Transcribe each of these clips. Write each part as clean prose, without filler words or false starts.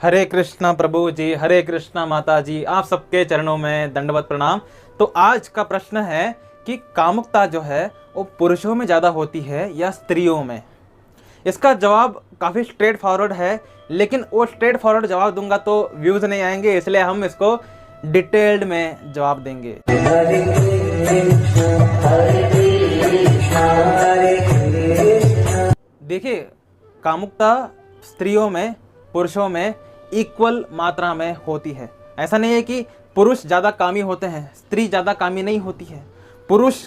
हरे कृष्णा प्रभु जी, हरे कृष्णा माता जी, आप सबके चरणों में दंडवत प्रणाम। तो आज का प्रश्न है कि कामुकता जो है वो पुरुषों में ज़्यादा होती है या स्त्रियों में। इसका जवाब काफ़ी स्ट्रेट फॉरवर्ड है, लेकिन वो स्ट्रेट फॉरवर्ड जवाब दूंगा तो व्यूज़ नहीं आएंगे, इसलिए हम इसको डिटेल्ड में जवाब देंगे। देखिए, कामुकता स्त्रियों में पुरुषों में इक्वल मात्रा में होती है। ऐसा नहीं है कि पुरुष ज़्यादा कामी होते हैं, स्त्री ज़्यादा कामी नहीं होती है। पुरुष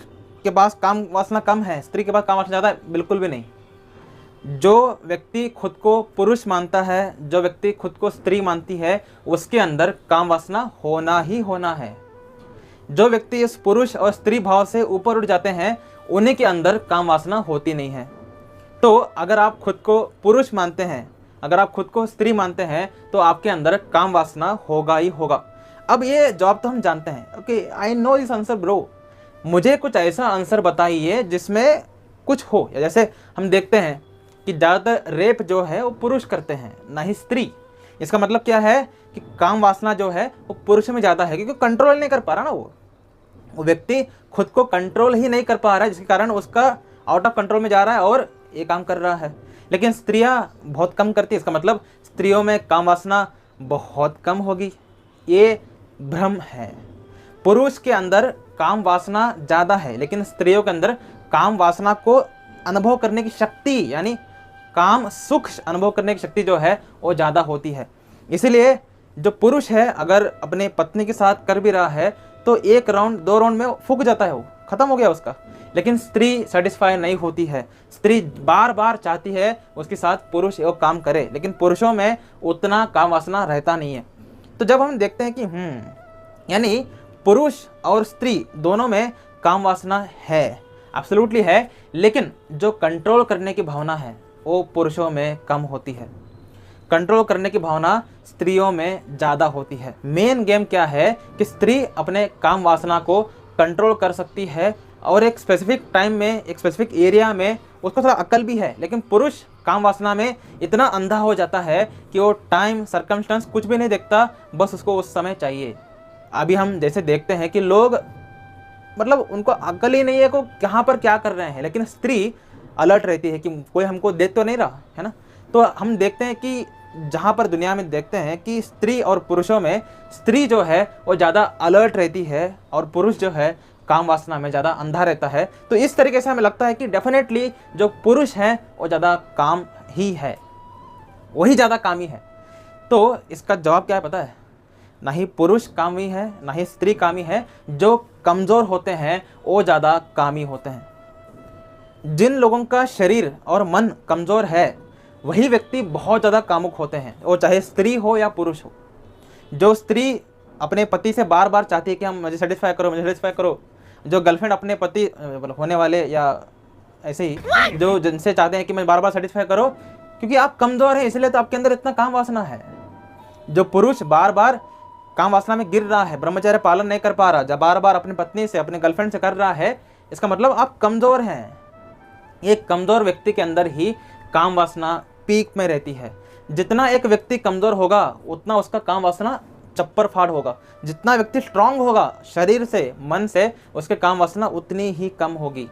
के पास काम वासना कम है, स्त्री के पास काम वासना ज़्यादा है, बिल्कुल भी नहीं। जो व्यक्ति खुद को पुरुष मानता है, जो व्यक्ति खुद को स्त्री मानती है, उसके अंदर काम वासना होना ही होना है। जो व्यक्ति इस पुरुष और स्त्री भाव से ऊपर उठ जाते हैं, उन्हीं के अंदर काम वासना होती नहीं है। तो अगर आप खुद को पुरुष मानते हैं, अगर आप खुद को स्त्री मानते हैं, तो आपके अंदर काम वासना होगा ही होगा। अब ये जवाब तो हम जानते हैं, okay, I know this answer bro. मुझे कुछ ऐसा आंसर बताइए जिसमें कुछ हो। जैसे हम देखते हैं कि ज़्यादातर रेप जो है वो पुरुष करते हैं, ना ही स्त्री। इसका मतलब क्या है कि काम वासना जो है वो पुरुष में ज़्यादा है, क्योंकि कंट्रोल नहीं कर पा रहा ना वो व्यक्ति खुद को कंट्रोल ही नहीं कर पा रहा है, जिसके कारण उसका आउट ऑफ कंट्रोल में जा रहा है और ये काम कर रहा है। लेकिन स्त्रियां बहुत कम करती है, इसका मतलब स्त्रियों में काम वासना बहुत कम होगी। ये भ्रम है। पुरुष के अंदर काम वासना ज़्यादा है, लेकिन स्त्रियों के अंदर काम वासना को अनुभव करने की शक्ति, यानी काम सुख अनुभव करने की शक्ति जो है वो ज़्यादा होती है। इसीलिए जो पुरुष है अगर अपने पत्नी के साथ कर भी रहा है तो 1 राउंड 2 राउंड में फूक जाता है, वो खत्म हो गया उसका। लेकिन स्त्री सेटिस्फाई नहीं होती है, स्त्री बार बार चाहती है उसके साथ पुरुष वो काम करे, लेकिन पुरुषों में उतना काम वासना रहता नहीं है। तो जब हम देखते हैं कि यानी पुरुष और स्त्री दोनों में काम वासना है, एब्सोल्युटली है, लेकिन जो कंट्रोल करने की भावना है वो पुरुषों में कम होती है, कंट्रोल करने की भावना स्त्रियों में ज़्यादा होती है। मेन गेम क्या है कि स्त्री अपने काम वासना को कंट्रोल कर सकती है और एक स्पेसिफिक टाइम में, एक स्पेसिफिक एरिया में उसको थोड़ा अक्ल भी है, लेकिन पुरुष काम वासना में इतना अंधा हो जाता है कि वो टाइम सर्कमस्टेंस कुछ भी नहीं देखता, बस उसको उस समय चाहिए। अभी हम जैसे देखते हैं कि लोग मतलब उनको अक्ल ही नहीं है को कहाँ पर क्या कर रहे हैं, लेकिन स्त्री अलर्ट रहती है कि कोई हमको देख तो नहीं रहा है ना। तो हम देखते हैं कि जहाँ पर दुनिया में देखते हैं कि स्त्री और पुरुषों में स्त्री जो है वो ज़्यादा अलर्ट रहती है और पुरुष जो है काम वासना में ज़्यादा अंधा रहता है। तो इस तरीके से हमें लगता है कि डेफिनेटली जो पुरुष है वो ज़्यादा काम ही है, वही ज़्यादा कामी है। तो इसका जवाब क्या है पता है? ना ही पुरुष कामी है, ना ही स्त्री कामी है। जो कमज़ोर होते हैं वो ज़्यादा कामी होते हैं। जिन लोगों का शरीर और मन कमज़ोर है वही व्यक्ति बहुत ज़्यादा कामुक होते हैं, वो चाहे स्त्री हो या पुरुष हो। जो स्त्री अपने पति से बार बार चाहती है कि हम मुझे सेटिस्फाई करो, मुझे सेटिस्फाई करो, जो गर्लफ्रेंड अपने पति होने वाले या ऐसे ही जो जिनसे चाहते हैं कि मैं बार बार सेटिस्फाई करो, क्योंकि आप कमज़ोर हैं इसलिए तो आपके अंदर इतना काम वासना है। जो पुरुष बार बार काम वासना में गिर रहा है, ब्रह्मचर्य पालन नहीं कर पा रहा, जब बार बार अपनी पत्नी से, अपने गर्लफ्रेंड से कर रहा है, इसका मतलब आप कमज़ोर हैं। एक कमज़ोर व्यक्ति के अंदर ही काम वासना पीक में रहती है। जितना एक व्यक्ति कमज़ोर होगा उतना उसका काम वासना चप्पर फाड़ होगा। जितना व्यक्ति स्ट्रांग होगा शरीर से, मन से, उसके काम वासना उतनी ही कम होगी।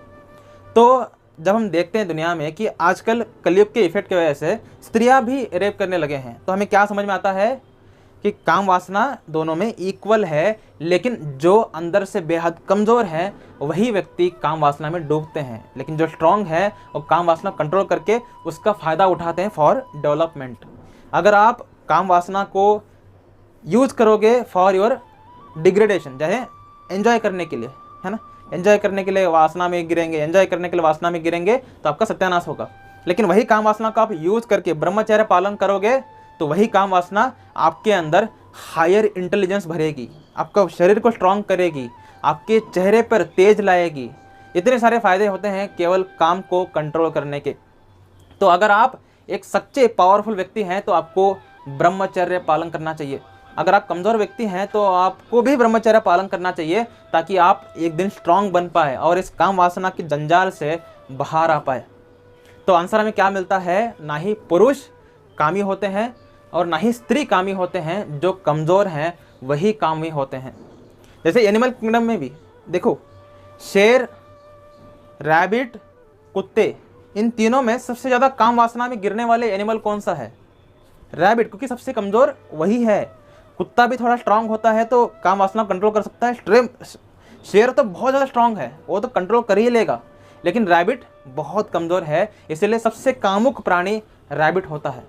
तो जब हम देखते हैं दुनिया में कि आजकल कलयुग के इफेक्ट की वजह से स्त्रियां भी रेप करने लगे हैं, तो हमें क्या समझ में आता है कि काम वासना दोनों में इक्वल है, लेकिन जो अंदर से बेहद कमज़ोर है वही व्यक्ति काम वासना में डूबते हैं, लेकिन जो स्ट्रांग है वो काम वासना कंट्रोल करके उसका फ़ायदा उठाते हैं फॉर डेवलपमेंट। अगर आप काम वासना को यूज़ करोगे फॉर योर डिग्रेडेशन, चाहे एंजॉय करने के लिए, है ना, एंजॉय करने के लिए वासना में गिरेंगे, एंजॉय करने के लिए वासना में गिरेंगे तो आपका सत्यानाश होगा। लेकिन वही काम वासना को आप यूज़ करके ब्रह्मचर्य पालन करोगे तो वही काम वासना आपके अंदर हायर इंटेलिजेंस भरेगी, आपका शरीर को स्ट्रांग करेगी, आपके चेहरे पर तेज लाएगी। इतने सारे फायदे होते हैं केवल काम को कंट्रोल करने के। तो अगर आप एक सच्चे पावरफुल व्यक्ति हैं तो आपको ब्रह्मचर्य पालन करना चाहिए। अगर आप कमज़ोर व्यक्ति हैं तो आपको भी ब्रह्मचर्य पालन करना चाहिए, ताकि आप एक दिन स्ट्रांग बन पाए और इस काम वासना की जंजाल से बाहर आ पाए। तो आंसर हमें क्या मिलता है? ना ही पुरुष कामी होते हैं, और ना ही स्त्री कामी होते हैं। जो कमज़ोर हैं वही कामी होते हैं। जैसे एनिमल किंगडम में भी देखो, शेर, रैबिट, कुत्ते, इन तीनों में सबसे ज़्यादा काम वासना में गिरने वाले एनिमल कौन सा है? रैबिट, क्योंकि सबसे कमज़ोर वही है। कुत्ता भी थोड़ा स्ट्रांग होता है तो काम वासना कंट्रोल कर सकता है। शेर तो बहुत ज़्यादा स्ट्रांग है, वो तो कंट्रोल कर ही लेगा, लेकिन रैबिट बहुत कमज़ोर है, इसलिए सबसे कामुक प्राणी रैबिट होता है।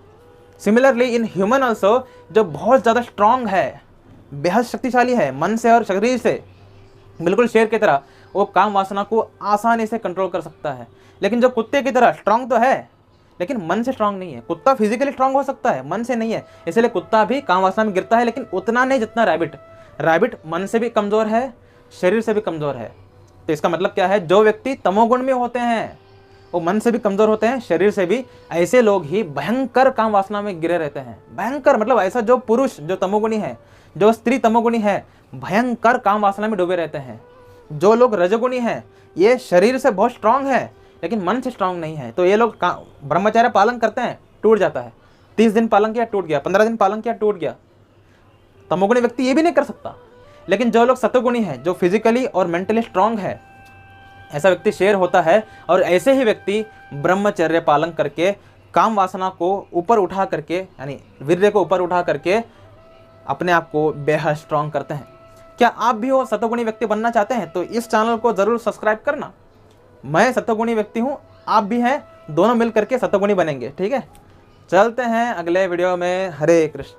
सिमिलरली इन ह्यूमन ऑल्सो, जो बहुत ज़्यादा स्ट्रांग है, बेहद शक्तिशाली है मन से और शरीर से, बिल्कुल शेर की तरह, वो काम वासना को आसानी से कंट्रोल कर सकता है। लेकिन जो कुत्ते की तरह स्ट्रांग तो है लेकिन मन से स्ट्रांग नहीं है। कुत्ता फिजिकली स्ट्रांग हो सकता है, मन से नहीं है, इसलिए कुत्ता भी काम वासना में गिरता है, लेकिन उतना नहीं जितना रैबिट। रैबिट मन से भी कमज़ोर है, शरीर से भी कमज़ोर है। तो इसका मतलब क्या है? जो व्यक्ति तमोगुण में होते हैं वो मन से भी कमज़ोर होते हैं, शरीर से भी। ऐसे लोग ही भयंकर काम वासना में गिरे रहते हैं। भयंकर मतलब ऐसा, जो पुरुष जो तमोगुणी है, जो स्त्री तमोगुणी है, भयंकर काम वासना में डूबे रहते हैं। जो लोग रजोगुणी हैं, ये शरीर से बहुत स्ट्रांग है लेकिन मन से स्ट्रांग नहीं है। तो ये लोग ब्रह्मचर्य पालन करते हैं, टूट जाता है। 30 दिन पालन किया, टूट गया। 15 दिन पालन किया, टूट गया। तमोगुणी व्यक्ति ये भी नहीं कर सकता। लेकिन जो लोग सतोगुणी है, जो फिजिकली और मेंटली स्ट्रांग है, ऐसा व्यक्ति शेर होता है। और ऐसे ही व्यक्ति ब्रह्मचर्य पालन करके काम वासना को ऊपर उठा करके, यानी वीर्य को ऊपर उठा करके अपने आप को बेहद स्ट्रांग करते हैं। क्या आप भी वो सतोगुणी व्यक्ति बनना चाहते हैं? तो इस चैनल को ज़रूर सब्सक्राइब करना। मैं सतोगुणी व्यक्ति हूँ, आप भी हैं, दोनों मिल करके सतोगुणी बनेंगे। ठीक है, चलते हैं अगले वीडियो में। हरे कृष्ण।